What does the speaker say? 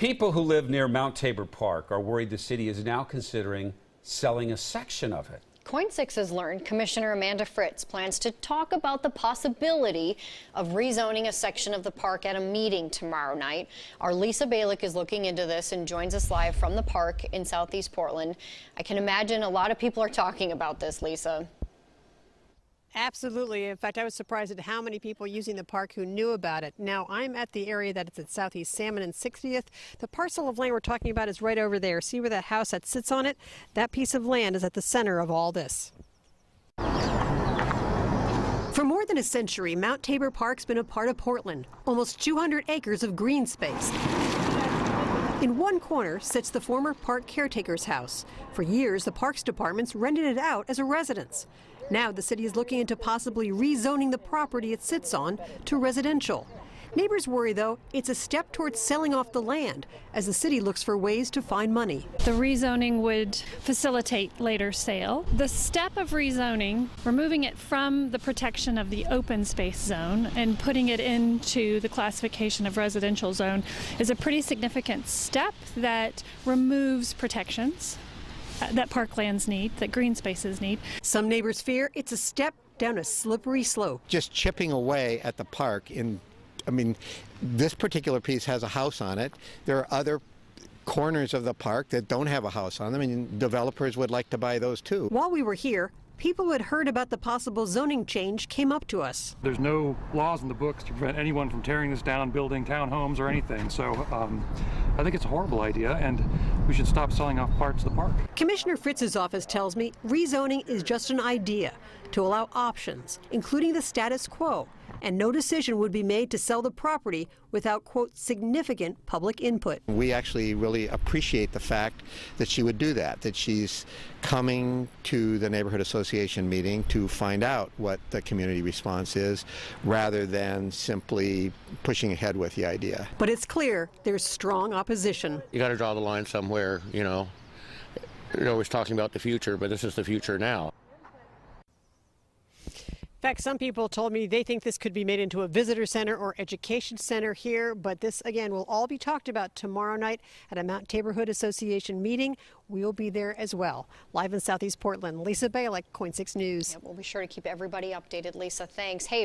People who live near Mount Tabor Park are worried the city is now considering selling a section of it. KOIN 6 has learned Commissioner Amanda Fritz plans to talk about the possibility of rezoning a section of the park at a meeting tomorrow night. Our Lisa Balick is looking into this and joins us live from the park in Southeast Portland. I can imagine a lot of people are talking about this, Lisa. Absolutely. In fact, I was surprised at how many people using the park who knew about it. Now, I'm at the area that it's at Southeast Salmon and 60th. The parcel of land we're talking about is right over there. See where that house that sits on it? That piece of land is at the center of all this. For more than a century, Mount Tabor Park's been a part of Portland. Almost 200 acres of green space. In one corner sits the former park caretaker's house. For years, the Parks Department's rented it out as a residence. Now the city is looking into possibly rezoning the property it sits on to residential. Neighbors worry, though, it's a step towards selling off the land as the city looks for ways to find money. The rezoning would facilitate later sale. The step of rezoning, removing it from the protection of the open space zone and putting it into the classification of residential zone, is a pretty significant step that removes protections that parklands need, that green spaces need. Some neighbors fear it's a step down a slippery slope. Just chipping away at the park this particular piece has a house on it. There are other corners of the park that don't have a house on them, and developers would like to buy those too. While we were here, people who had heard about the possible zoning change came up to us. There's no laws in the books to prevent anyone from tearing this down, building townhomes or anything. So I think it's a horrible idea, and we should stop selling off parts of the park. Commissioner Fritz's office tells me rezoning is just an idea to allow options, including the status quo, and no decision would be made to sell the property without, quote, significant public input. We actually really appreciate the fact that she would do that she's coming to the neighborhood association meeting to find out what the community response is, rather than simply pushing ahead with the idea. But it's clear there's strong opposition. You got to draw the line somewhere, you know. You're always talking about the future, but this is the future now. In fact, some people told me they think this could be made into a visitor center or education center here, but this, again, will all be talked about tomorrow night at a Mount Taborhood Association meeting. We'll be there as well. Live in Southeast Portland, Lisa Balick, KOIN 6 News. Yeah, we'll be sure to keep everybody updated, Lisa. Thanks. Hey.